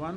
1,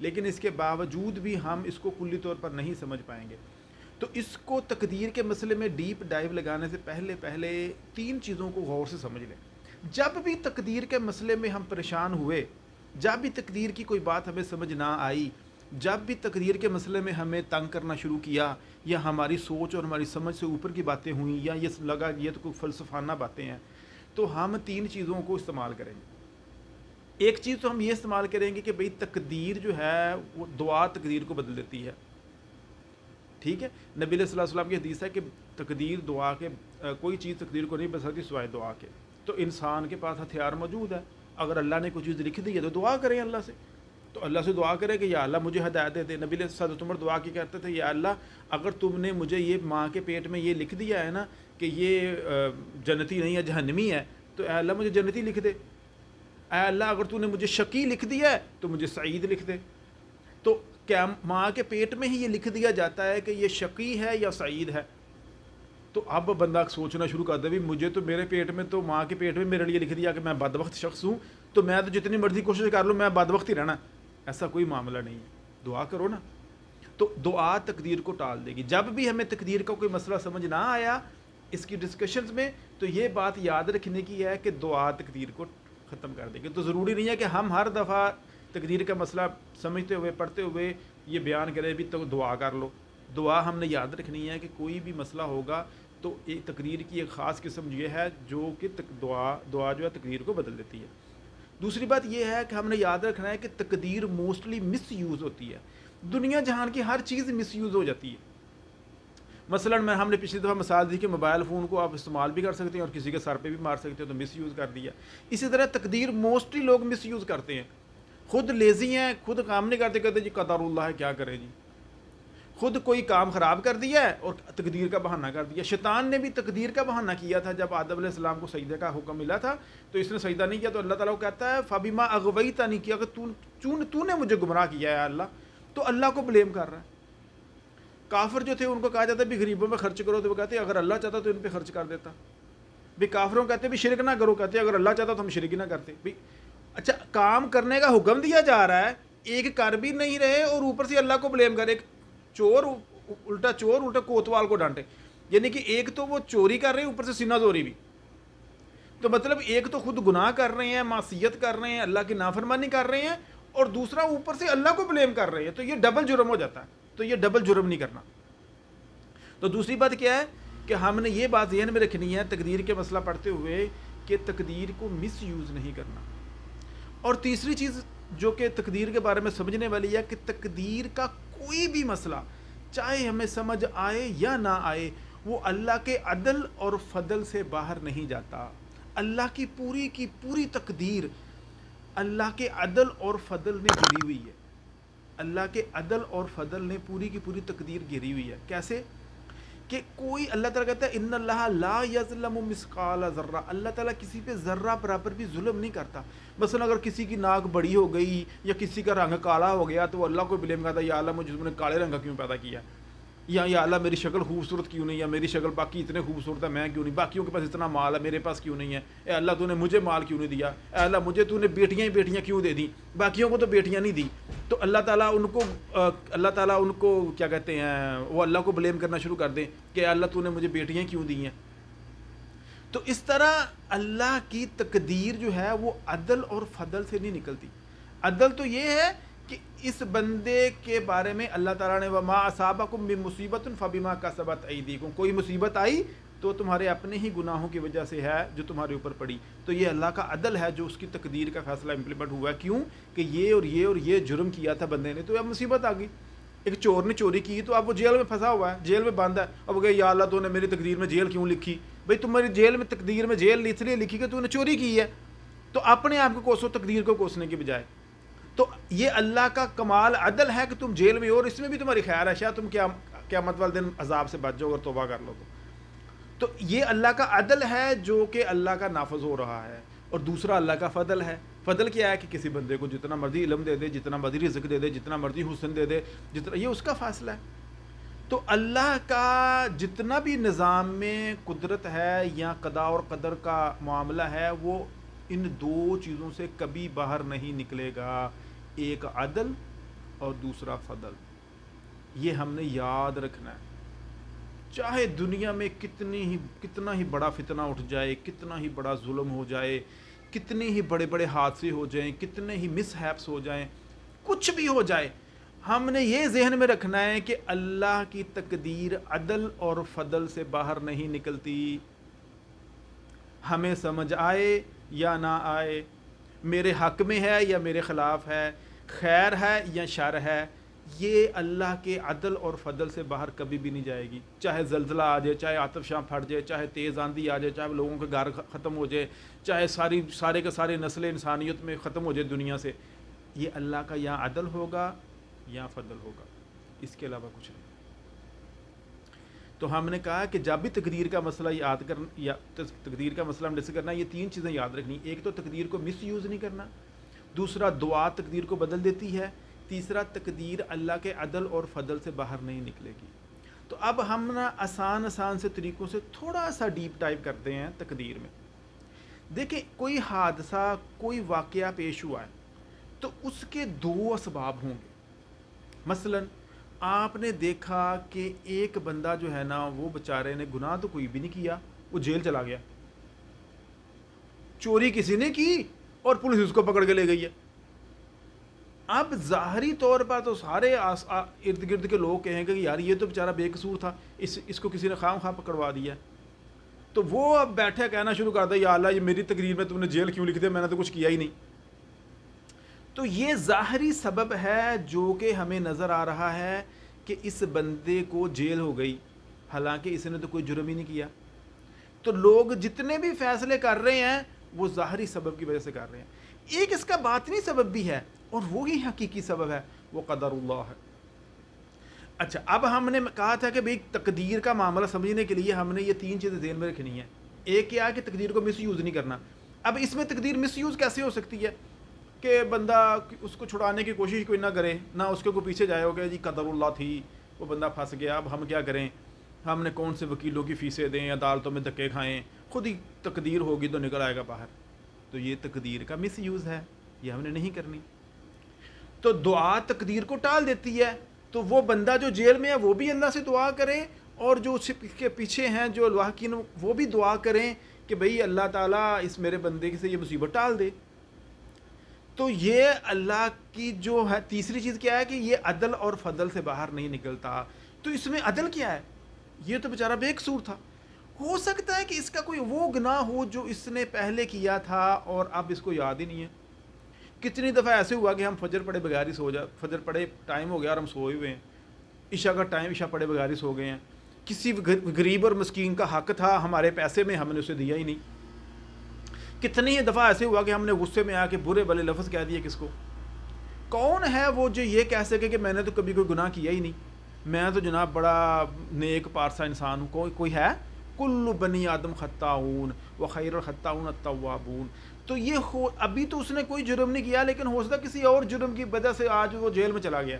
لیکن اس کے باوجود بھی ہم اس کو کلی طور پر نہیں سمجھ پائیں گے. تو اس کو تقدیر کے مسئلے میں ڈیپ ڈائیو لگانے سے پہلے 3 چیزوں کو غور سے سمجھ لیں. جب بھی تقدیر کے مسئلے میں ہم پریشان ہوئے، جب بھی تقدیر کی کوئی بات ہمیں سمجھ نہ آئی، جب بھی تقدیر کے مسئلے میں ہمیں تنگ کرنا شروع کیا، یا ہماری سوچ اور ہماری سمجھ سے اوپر کی باتیں ہوئیں، یا یہ لگا کہ یہ تو کوئی فلسفانہ باتیں ہیں، تو ہم 3 چیزوں کو استعمال کریں گے. ایک چیز تو ہم یہ استعمال کریں گے کہ بھئی تقدیر جو ہے وہ دعا تقدیر کو بدل دیتی ہے. ٹھیک ہے، نبی علیہ الصلوۃ والسلام کی حدیث ہے کہ تقدیر دعا کے کوئی چیز تقدیر کو نہیں بدل سکتی سوائے دعا کے. تو انسان کے پاس ہتھیار موجود ہے، اگر اللہ نے کوئی چیز لکھ دی ہے تو دعا کریں اللہ سے. تو اللہ سے دعا کرے کہ یا اللہ مجھے ہدایت دے دے. نبی علیہ الصلوۃ والسلام دعا کی کرتے تھے، یا اللہ اگر تم نے مجھے یہ ماں کے پیٹ میں یہ لکھ دیا ہے نا کہ یہ جنتی نہیں ہے جہنمی ہے، تو اے اللہ مجھے جنتی لکھ دے. اے اللہ اگر تو نے مجھے شقی لکھ دیا ہے تو مجھے سعید لکھ دے. تو کیا ماں کے پیٹ میں ہی یہ لکھ دیا جاتا ہے کہ یہ شقی ہے یا سعید ہے؟ تو اب بندہ سوچنا شروع کر دے بھی مجھے تو میرے پیٹ میں تو ماں کے پیٹ میں میرے لیے لکھ دیا کہ میں بدبخت شخص ہوں، تو میں تو جتنی مرضی کوشش کر لوں میں بدبخت ہی رہنا. ایسا کوئی معاملہ نہیں ہے، دعا کرو نا. تو دعا تقدیر کو ٹال دے گی. جب بھی ہمیں تقدیر کا کوئی مسئلہ سمجھ نہ آیا اس کی ڈسکشنز میں، تو یہ بات یاد رکھنے کی ہے کہ دعا تقدیر کو ختم کر دے گی. تو ضروری نہیں ہے کہ ہم ہر دفعہ تقدیر کا مسئلہ سمجھتے ہوئے پڑھتے ہوئے یہ بیان کریں بھی تو دعا کر لو. دعا ہم نے یاد رکھنی ہے کہ کوئی بھی مسئلہ ہوگا تو ایک تقدیر کی ایک خاص قسم یہ ہے جو کہ دعا جو ہے تقدیر کو بدل دیتی ہے. دوسری بات یہ ہے کہ ہم نے یاد رکھنا ہے کہ تقدیر موسٹلی مس یوز ہوتی ہے. دنیا جہان کی ہر چیز مس یوز ہو جاتی ہے. مثلا ہم نے پچھلی دفعہ مثال دی کہ موبائل فون کو آپ استعمال بھی کر سکتے ہیں اور کسی کے سر پہ بھی مار سکتے ہیں، تو مس یوز کر دیا. اسی طرح تقدیر موسٹلی لوگ مس یوز کرتے ہیں. خود لیزی ہیں، خود کام نہیں کرتے، کہتے جی قدر اللہ ہے کیا کرے جی. خود کوئی کام خراب کر دیا ہے اور تقدیر کا بہانہ کر دیا. شیطان نے بھی تقدیر کا بہانہ کیا تھا. جب آدم علیہ السلام کو سجدے کا حکم ملا تھا تو اس نے سجدہ نہیں کیا، تو اللہ تعالیٰ کو کہتا ہے فبما اغویتنی کیا کہ تو نے مجھے گمراہ کیا ہے اللہ. تو اللہ کو بلیم کر رہا ہے. کافر جو تھے ان کو کہا جاتا ہے بھی غریبوں میں خرچ کرو، تو وہ کہتے ہیں اگر اللہ چاہتا تو ان پہ خرچ کر دیتا. بھی کافروں کہتے ہیں بھی شرک نہ کرو، کہتے ہیں اگر اللہ چاہتا تو ہم شرک ہی نہ کرتے. بھی اچھا کام کرنے کا حکم دیا جا رہا ہے، ایک کر بھی نہیں رہے اور اوپر سے اللہ کو بلیم کرے. چور الٹا کوتوال کو ڈانٹے. یعنی کہ ایک تو وہ چوری کر رہے ہیں اوپر سے سینہ زوری بھی. تو مطلب ایک تو خود گناہ کر رہے ہیں، معصیت کر رہے ہیں، اللہ کی نافرمانی کر رہے ہیں، اور دوسرا اوپر سے اللہ کو بلیم کر رہے ہیں. تو یہ ڈبل جرم ہو جاتا ہے. تو یہ ڈبل جرم نہیں کرنا. تو دوسری بات کیا ہے کہ ہم نے یہ بات ذہن میں رکھنی ہے تقدیر کے مسئلہ پڑھتے ہوئے کہ تقدیر کو مس یوز نہیں کرنا. اور تیسری چیز جو کہ تقدیر کے بارے میں سمجھنے والی ہے کہ تقدیر کا کوئی بھی مسئلہ چاہے ہمیں سمجھ آئے یا نہ آئے وہ اللہ کے عدل اور فضل سے باہر نہیں جاتا. اللہ کی پوری تقدیر اللہ کے عدل اور فضل نے گھری ہوئی ہے. اللہ کے عدل اور فضل نے پوری کی پوری تقدیر گھری ہوئی ہے. کیسے کہ کوئی اللہ تعالیٰ کہتا ہے ان اللہ لا یظلم مثقال ذرہ، اللہ تعالیٰ کسی پہ ذرہ برابر بھی ظلم نہیں کرتا. مثلا اگر کسی کی ناک بڑی ہو گئی یا کسی کا رنگ کالا ہو گیا تو وہ اللہ کو بلیم کرتا ہے یا اللہ مجھے تم نے کالے رنگ کا کیوں پیدا کیا، یا اللہ میری شکل خوبصورت کیوں نہیں، یا میری شکل باقی اتنے خوبصورت ہے میں کیوں نہیں، باقیوں کے پاس اتنا مال ہے میرے پاس کیوں نہیں ہے، اے اللہ تو نے مجھے مال کیوں نہیں دیا، اے اللہ مجھے تو نے بیٹیاں ہی بیٹیاں کیوں دے دیں، باقیوں کو تو بیٹیاں نہیں دی. تو اللہ تعالیٰ ان کو کیا کہتے ہیں وہ اللہ کو بلیم کرنا شروع کر دیں کہ اللہ تو نے مجھے بیٹیاں کیوں دی ہیں. تو اس طرح اللہ کی تقدیر جو ہے وہ عدل اور فضل سے نہیں نکلتی. عدل تو یہ ہے کہ اس بندے کے بارے میں اللہ تعالیٰ نے وما اصابکم من مصیبت فبما کسبت ایدیکم، کوئی مصیبت آئی تو تمہارے اپنے ہی گناہوں کی وجہ سے ہے جو تمہارے اوپر پڑی. تو یہ اللہ کا عدل ہے جو اس کی تقدیر کا فیصلہ امپلیمنٹ ہوا ہے. کیوں کہ یہ جرم کیا تھا بندے نے تو اب مصیبت آ گئی. ایک چور نے چوری کی تو اب وہ جیل میں پھنسا ہوا ہے، جیل میں بند ہے. اب وہ کہ یا اللہ تو نے میری تقدیر میں جیل کیوں لکھی؟ بھئی تمہاری جیل میں تقدیر میں جیل اس لیے لکھی کہ تو نے چوری کی ہے. تو اپنے آپ کو کوسو تقدیر کو کوسنے کی بجائے. تو یہ اللہ کا کمال عدل ہے کہ تم جیل میں ہو اور اس میں بھی تمہاری خیر ہے، شاید تم قیامت والے دن عذاب سے بچ جاؤ اور توبہ کر لو. تو یہ اللہ کا عدل ہے جو کہ اللہ کا نافذ ہو رہا ہے. اور دوسرا اللہ کا فضل ہے. فضل کیا ہے کہ کسی بندے کو جتنا مرضی علم دے دے، جتنا مرضی رزق دے دے، جتنا مرضی حسن دے دے، جتنا یہ اس کا فیصلہ ہے. تو اللہ کا جتنا بھی نظام میں قدرت ہے یا قضاء اور قدر کا معاملہ ہے وہ ان دو چیزوں سے کبھی باہر نہیں نکلے گا. ایک عدل اور دوسرا فضل. یہ ہم نے یاد رکھنا ہے. چاہے دنیا میں کتنا ہی بڑا فتنہ اٹھ جائے, کتنا ہی بڑا ظلم ہو جائے, کتنے ہی بڑے بڑے حادثے ہو جائیں, کتنے ہی مس ہیپس ہو جائیں, کچھ بھی ہو جائے, ہم نے یہ ذہن میں رکھنا ہے کہ اللہ کی تقدیر عدل اور فضل سے باہر نہیں نکلتی. ہمیں سمجھ آئے یا نہ آئے, میرے حق میں ہے یا میرے خلاف ہے, خیر ہے یا شر ہے, یہ اللہ کے عدل اور فضل سے باہر کبھی بھی نہیں جائے گی. چاہے زلزلہ آ جائے, چاہے آتش فشاں پھٹ جائے, چاہے تیز آندھی آ جائے, چاہے لوگوں کے گھر ختم ہو جائے, چاہے سارے کے سارے نسل انسانیت میں ختم ہو جائے دنیا سے, یہ اللہ کا یا عدل ہوگا یا فضل ہوگا, اس کے علاوہ کچھ نہیں. تو ہم نے کہا کہ جب بھی تقدیر کا مسئلہ یاد کرنا, یا تقدیر کا مسئلہ ہم ڈسکس کرنا, یہ تین چیزیں یاد رکھنی. ایک تو تقدیر کو مس یوز نہیں کرنا, دوسرا دعا تقدیر کو بدل دیتی ہے, تیسرا تقدیر اللہ کے عدل اور فضل سے باہر نہیں نکلے گی. تو اب ہم نا آسان سے طریقوں سے تھوڑا سا ڈیپ ڈائیو کرتے ہیں تقدیر میں. دیکھیں, کوئی حادثہ, کوئی واقعہ پیش ہوا ہے تو اس کے دو اسباب ہوں گے. مثلا آپ نے دیکھا کہ ایک بندہ جو ہے نا, وہ بیچارے نے گناہ تو کوئی بھی نہیں کیا, وہ جیل چلا گیا. چوری کسی نے کی اور پولیس اس کو پکڑ کے لے گئی ہے. اب ظاہری طور پر تو سارے ارد گرد کے لوگ کہیں گے کہ یار یہ تو بیچارہ بے قصور تھا, اس کو کسی نے خام خواہ پکڑوا دیا. تو وہ اب بیٹھے کہنا شروع کر دیا, یا اللہ یہ میری تقریر میں تم نے جیل کیوں لکھ دیا, میں نے تو کچھ کیا ہی نہیں. تو یہ ظاہری سبب ہے جو کہ ہمیں نظر آ رہا ہے کہ اس بندے کو جیل ہو گئی, حالانکہ اس نے تو کوئی جرم ہی نہیں کیا. تو لوگ جتنے بھی فیصلے کر رہے ہیں وہ ظاہری سبب کی وجہ سے کر رہے ہیں. ایک اس کا باطنی سبب بھی ہے, اور وہی حقیقی سبب ہے, وہ قدر اللہ ہے. اچھا, اب ہم نے کہا تھا کہ بھئی تقدیر کا معاملہ سمجھنے کے لیے ہم نے یہ تین چیزیں ذہن میں رکھنی ہیں. ایک کیا ہے کہ تقدیر کو مس یوز نہیں کرنا. اب اس میں تقدیر مس یوز کیسے ہو سکتی ہے کہ بندہ اس کو چھڑانے کی کوشش کوئی نہ کرے, نہ اس کے کوئی پیچھے جائے ہو کہ جی قدر اللہ تھی, وہ بندہ پھنس گیا, اب ہم کیا کریں, ہم نے کون سے وکیلوں کی فیسیں دیں, عدالتوں میں دھکے کھائیں, خود ہی تقدیر ہوگی تو نکل آئے گا باہر. تو یہ تقدیر کا مس یوز ہے, یہ ہم نے نہیں کرنی. تو دعا تقدیر کو ٹال دیتی ہے. تو وہ بندہ جو جیل میں ہے وہ بھی اللہ سے دعا کرے, اور جو اس کے پیچھے ہیں جو واقعین وہ بھی دعا کریں کہ بھئی اللہ تعالیٰ اس میرے بندے سے یہ مصیبت ٹال دے. تو یہ اللہ کی جو ہے تیسری چیز کیا ہے کہ یہ عدل اور فضل سے باہر نہیں نکلتا. تو اس میں عدل کیا ہے, یہ تو بیچارہ بے قصور تھا. ہو سکتا ہے کہ اس کا کوئی وہ گناہ ہو جو اس نے پہلے کیا تھا اور اب اس کو یاد ہی نہیں ہے. کتنی دفعہ ایسے ہوا کہ ہم فجر پڑھے بغیر ہی سو فجر پڑھے ٹائم ہو گیا اور ہم سوئے ہوئے ہیں, عشاء کا ٹائم, عشاء پڑھے بغیر ہی سو گئے ہیں. کسی غریب اور مسکین کا حق تھا ہمارے پیسے میں, ہم نے اسے دیا ہی نہیں. کتنی ہی دفعہ ایسے ہوا کہ ہم نے غصے میں آ کے برے بھلے لفظ کہہ دیے کس کو. کون ہے وہ جو یہ کہہ سکے کہ میں نے تو کبھی کوئی گناہ کیا ہی نہیں, میں تو جناب بڑا نیک پارسا انسان ہوں. کوئی ہے؟ کل بنی آدم خطاؤن وخیر الخطاؤن التوابون. تو یہ ابھی تو اس نے کوئی جرم نہیں کیا, لیکن ہو سکتا کسی اور جرم کی وجہ سے آج وہ جیل میں چلا گیا.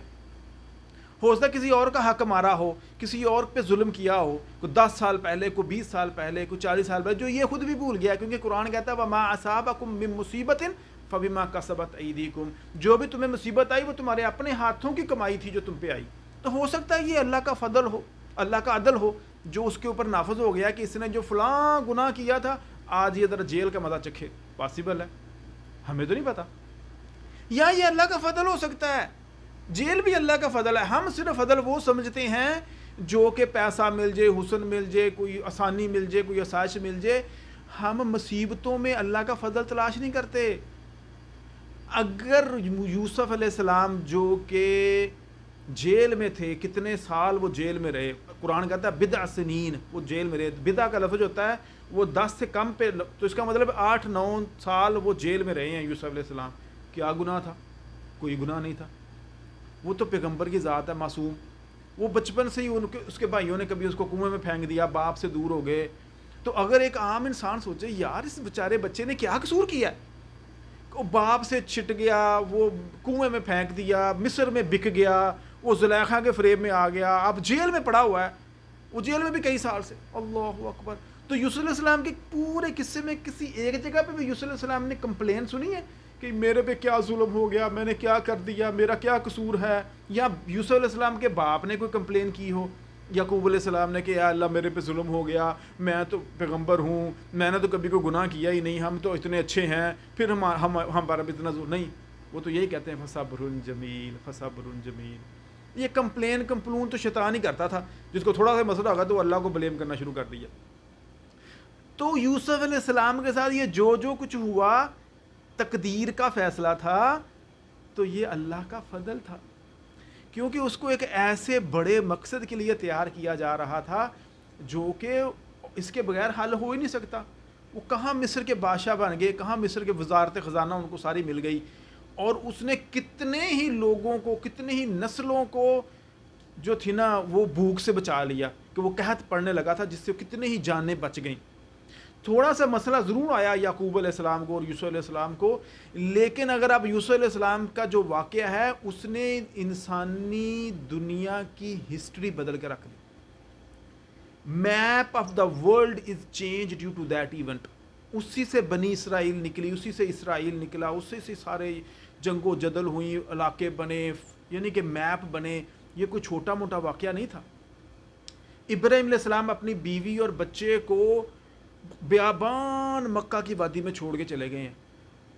ہو سکتا کسی اور کا حق مارا ہو, کسی اور پہ ظلم کیا ہو, کوئی 10 سال پہلے, کوئی 20 سال پہلے, کوئی 40 سال پہلے, جو یہ خود بھی بھول گیا. کیونکہ قرآن کہتا ہے وَمَا أَصَابَكُم مِّن مُّصِيبَةٍ فَبِمَا كَسَبَتْ أَيْدِيكُم, جو بھی تمہیں مصیبت آئی وہ تمہارے اپنے ہاتھوں کی کمائی تھی جو تم پہ آئی. تو ہو سکتا ہے یہ اللہ کا فضل ہو, اللہ کا عدل ہو جو اس کے اوپر نافذ ہو گیا کہ اس نے جو فلاں گناہ کیا تھا آج یہ ذرا جیل کا مزہ چکھے. پاسبل ہے, ہمیں تو نہیں پتا. یا یہ اللہ کا فضل ہو سکتا ہے, جیل بھی اللہ کا فضل ہے. ہم صرف فضل وہ سمجھتے ہیں جو کہ پیسہ مل جائے, حسن مل جائے, کوئی آسانی مل جائے, کوئی آسائش مل جائے. ہم مصیبتوں میں اللہ کا فضل تلاش نہیں کرتے. اگر یوسف علیہ السلام جو کہ جیل میں تھے, کتنے سال وہ جیل میں رہے, قرآن کہتا ہے بضع سنین, وہ جیل میں رہے. بضع کا لفظ ہوتا ہے وہ 10 سے کم پہ, تو اس کا مطلب 8-9 سال وہ جیل میں رہے ہیں یوسف علیہ السلام. کیا گناہ تھا؟ کوئی گناہ نہیں تھا. وہ تو پیغمبر کی ذات ہے, معصوم. وہ بچپن سے ہی اس کے بھائیوں نے کبھی اس کو کنویں میں پھینک دیا, باپ سے دور ہو گئے. تو اگر ایک عام انسان سوچے یار اس بیچارے بچے نے کیا قصور کیا, وہ باپ سے چھٹ گیا, وہ کنویں میں پھینک دیا, مصر میں بک گیا, وہ زلیخا کے فریب میں آ گیا, اب جیل میں پڑا ہوا ہے, وہ جیل میں بھی کئی سال سے. اللہ اکبر. تو یوسف علیہ السلام کے پورے قصے میں کسی ایک جگہ پہ بھی یوسف علیہ السلام نے کمپلین سنی ہے کہ میرے پہ کیا ظلم ہو گیا، میں نے کیا کر دیا، میرا کیا قصور ہے. یا یوسف علیہ السلام کے باپ نے کوئی کمپلین کی ہو یعقوب علیہ السلام نے کہ یا اللہ میرے پہ ظلم ہو گیا، میں تو پیغمبر ہوں، میں نے تو کبھی کوئی گناہ کیا ہی نہیں، ہم تو اتنے اچھے ہیں، پھر ہمارا بھی اتنا ظلم نہیں. وہ تو یہی کہتے ہیں فصبر جمیل فصبر جمیل. یہ کمپلون تو شیطان ہی کرتا تھا، جس کو تھوڑا سا مسئلہ ہوگا تو وہ اللہ کو بلیم کرنا شروع کر دیا. تو یوسف علیہ السلام کے ساتھ یہ جو کچھ ہوا تقدیر کا فیصلہ تھا، تو یہ اللہ کا فضل تھا، کیونکہ اس کو ایک ایسے بڑے مقصد کے لیے تیار کیا جا رہا تھا جو کہ اس کے بغیر حل ہو ہی نہیں سکتا. وہ کہاں مصر کے بادشاہ بن گئے، کہاں مصر کے وزارت خزانہ ان کو ساری مل گئی، اور اس نے کتنے ہی لوگوں کو، کتنے ہی نسلوں کو جو تھی نا وہ بھوک سے بچا لیا، کہ وہ قحط پڑنے لگا تھا جس سے کتنے ہی جانیں بچ گئیں. تھوڑا سا مسئلہ ضرور آیا یعقوب علیہ السلام کو اور یوسف علیہ السلام کو، لیکن اگر آپ یوسف علیہ السلام کا جو واقعہ ہے اس نے انسانی دنیا کی ہسٹری بدل کے رکھ دی. Map of the world is change due to that event. اسی سے بنی اسرائیل نکلی، اسی سے اسرائیل نکلا، اسی سے سارے جنگ و جدل ہوئی، علاقے بنے، یعنی کہ میپ بنے. یہ کوئی چھوٹا موٹا واقعہ نہیں تھا. ابراہیم علیہ السلام اپنی بیوی اور بچے کو بیابان مکہ کی وادی میں چھوڑ کے چلے گئے ہیں،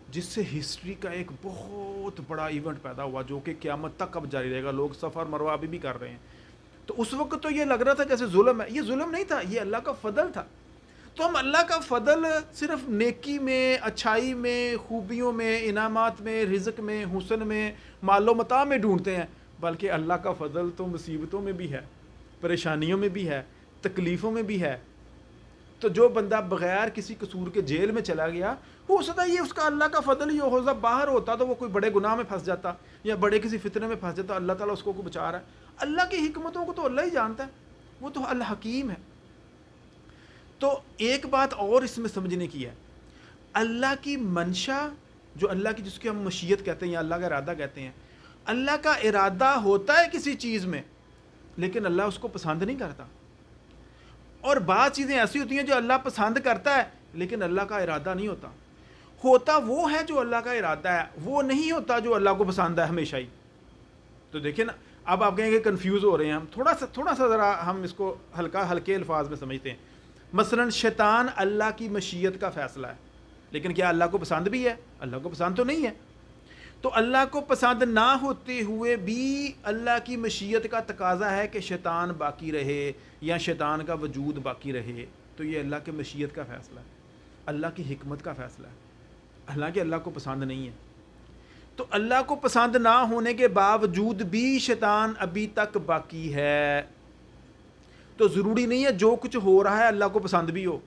جس سے ہسٹری کا ایک بہت بڑا ایونٹ پیدا ہوا جو کہ قیامت تک اب جاری رہے گا. لوگ سفر مروہ ابھی بھی کر رہے ہیں. تو اس وقت تو یہ لگ رہا تھا جیسے ظلم ہے. یہ ظلم نہیں تھا، یہ اللہ کا فضل تھا. تو ہم اللہ کا فضل صرف نیکی میں، اچھائی میں، خوبیوں میں، انعامات میں، رزق میں، حسن میں، مال و متاع میں ڈھونڈتے ہیں، بلکہ اللہ کا فضل تو مصیبتوں میں بھی ہے، پریشانیوں میں بھی ہے، تکلیفوں میں بھی ہے. تو جو بندہ بغیر کسی قصور کے جیل میں چلا گیا، ہو سکتا ہے یہ اس کا اللہ کا فضل ہی ہو. جب باہر ہوتا تو وہ کوئی بڑے گناہ میں پھنس جاتا یا بڑے کسی فتنے میں پھنس جاتا، اللہ تعالیٰ اس کو بچا رہا ہے. اللہ کی حکمتوں کو تو اللہ ہی جانتا ہے، وہ تو الحکیم ہے. تو ایک بات اور اس میں سمجھنے کی ہے، اللہ کی منشا جو اللہ کی، جس کی ہم مشیت کہتے ہیں یا اللہ کا ارادہ کہتے ہیں، اللہ کا ارادہ ہوتا ہے کسی چیز میں، لیکن اللہ اس کو پسند نہیں کرتا. اور بعض چیزیں ایسی ہوتی ہیں جو اللہ پسند کرتا ہے لیکن اللہ کا ارادہ نہیں ہوتا. ہوتا وہ ہے جو اللہ کا ارادہ ہے، وہ نہیں ہوتا جو اللہ کو پسند ہے ہمیشہ ہی. تو دیکھیں نا، اب آپ کہیں گے کنفیوز ہو رہے ہیں ہم، تھوڑا سا ذرا ہم اس کو ہلکے الفاظ میں سمجھتے ہیں. مثلا شیطان اللہ کی مشیت کا فیصلہ ہے، لیکن کیا اللہ کو پسند بھی ہے؟ اللہ کو پسند تو نہیں ہے. تو اللہ کو پسند نہ ہوتے ہوئے بھی اللہ کی مشیت کا تقاضا ہے کہ شیطان باقی رہے یا شیطان کا وجود باقی رہے. تو یہ اللہ کی مشیت کا فیصلہ ہے، اللہ کی حکمت کا فیصلہ ہے. حالانکہ اللہ کو پسند نہیں ہے. تو اللہ کو پسند نہ ہونے کے باوجود بھی شیطان ابھی تک باقی ہے. تو ضروری نہیں ہے جو کچھ ہو رہا ہے اللہ کو پسند بھی ہو.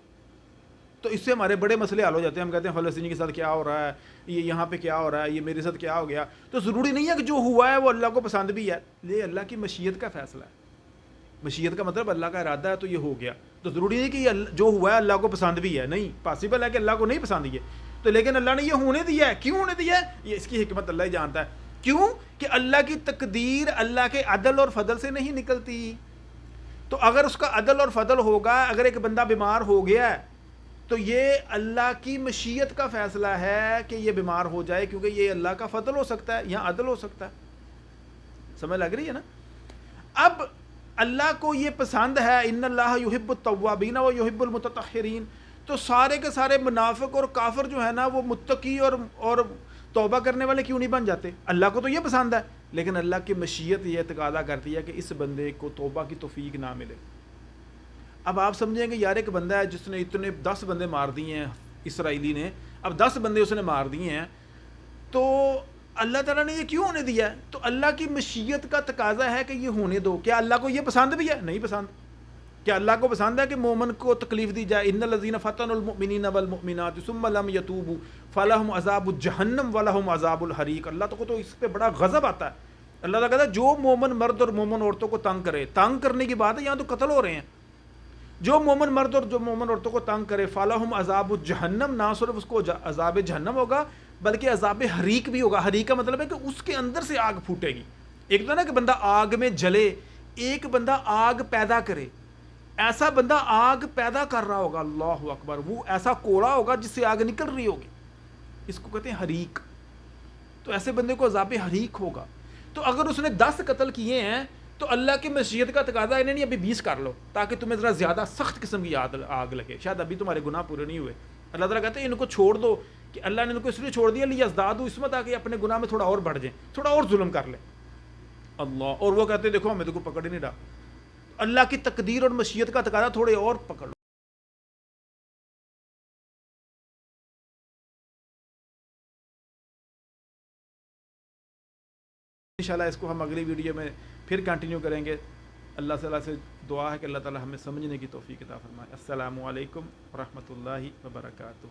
تو اس سے ہمارے بڑے مسئلے حل ہو جاتے ہیں. ہم کہتے ہیں فلسطینی کے ساتھ کیا ہو رہا ہے، یہ یہاں پہ کیا ہو رہا ہے، یہ میرے ساتھ کیا ہو گیا. تو ضروری نہیں ہے کہ جو ہوا ہے وہ اللہ کو پسند بھی ہے. یہ اللہ کی مشیت کا فیصلہ ہے. مشیت کا مطلب اللہ کا ارادہ ہے تو یہ ہو گیا. تو ضروری نہیں کہ یہ جو ہوا ہے اللہ کو پسند بھی ہے. نہیں، پاسبل ہے کہ اللہ کو نہیں پسند یہ تو، لیکن اللہ نے یہ ہونے دیا ہے. کیوں ہونے دیا ہے؟ یہ اس کی حکمت اللہ ہی جانتا ہے. کیوں کہ اللہ کی تقدیر اللہ کے عدل اور فضل سے نہیں نکلتی. تو اگر اس کا عدل اور فضل ہوگا، اگر ایک بندہ بیمار ہو گیا ہے تو یہ اللہ کی مشیت کا فیصلہ ہے کہ یہ بیمار ہو جائے، کیونکہ یہ اللہ کا فضل ہو سکتا ہے، یہاں عدل ہو سکتا ہے. سمجھ لگ رہی ہے نا؟ اب اللہ کو یہ پسند ہے، ان اللہ یحب التوابین و یحب المتطہرین. تو سارے کے سارے منافق اور کافر جو ہے نا وہ متقی اور توبہ کرنے والے کیوں نہیں بن جاتے؟ اللہ کو تو یہ پسند ہے، لیکن اللہ کی مشیت یہ تقاضا کرتی ہے کہ اس بندے کو توبہ کی توفیق نہ ملے. اب آپ سمجھیں کہ یار ایک بندہ ہے جس نے اتنے 10 بندے مار دیے ہیں اسرائیلی نے، اب 10 بندے اس نے مار دیے ہیں، تو اللہ تعالیٰ نے یہ کیوں ہونے دیا ہے؟ تو اللہ کی مشیت کا تقاضا ہے کہ یہ ہونے دو. کیا اللہ کو یہ پسند بھی ہے؟ نہیں پسند. کیا اللہ کو پسند ہے کہ مومن کو تکلیف دی جائے؟ ان الذین فتنوا المؤمنین والمؤمنات ثم لم یتوبوا فلہم عذاب جہنم ولہم عذاب الحریق. اللہ تو اس پہ بڑا غضب آتا ہے. اللہ تعالیٰ کہتا ہے جو مومن مرد اور مومن عورتوں کو تنگ کرے، تنگ کرنے کی بات ہے، یہاں تو قتل ہو رہے ہیں، جو مومن مرد اور جو مومن عورتوں کو تنگ کرے فلہم عذاب جہنم، نہ صرف اس کو عذاب جہنم ہوگا بلکہ عذاب حریق بھی ہوگا. حریق کا مطلب ہے کہ اس کے اندر سے آگ پھوٹے گی. ایک تو نا کہ بندہ آگ میں جلے، ایک بندہ آگ پیدا کرے. ایسا بندہ آگ پیدا کر رہا ہوگا، اللہ اکبر، وہ ایسا کوڑا ہوگا جس سے آگ نکل رہی ہوگی. اس کو کہتے ہیں حریق. تو ایسے بندے کو عذاب حریق ہوگا. تو اگر اس نے 10 قتل کیے ہیں تو اللہ کی مشیت کا تقاضا انہیں نہیں ابھی 20 کر لو تاکہ تمہیں ذرا زیادہ سخت قسم کی آگ لگے, شاید ابھی تمہارے گناہ پورے نہیں ہوئے. اللہ تعالیٰ کہتے ہیں ان کو چھوڑ دو, کہ اللہ نے ان کو اس لیے چھوڑ دیا لیزدادوا اسما, تاکہ اپنے گناہ میں تھوڑا اور بڑھ جائیں, تھوڑا اور ظلم کر لیں. اللہ, اور وہ کہتے ہیں دیکھو ہمیں تو کوئی پکڑ ہی نہیں رہا. اللہ کی تقدیر اور مشیت کا تقاضا تھوڑے اور پکڑ لو. انشاءاللہ اس کو ہم اگلی ویڈیو میں پھر کنٹینیو کریں گے. اللہ تعالیٰ سے دعا ہے کہ اللہ تعالیٰ ہمیں سمجھنے کی توفیق عطا فرمائے. السلام علیکم ورحمۃ اللہ وبرکاتہ.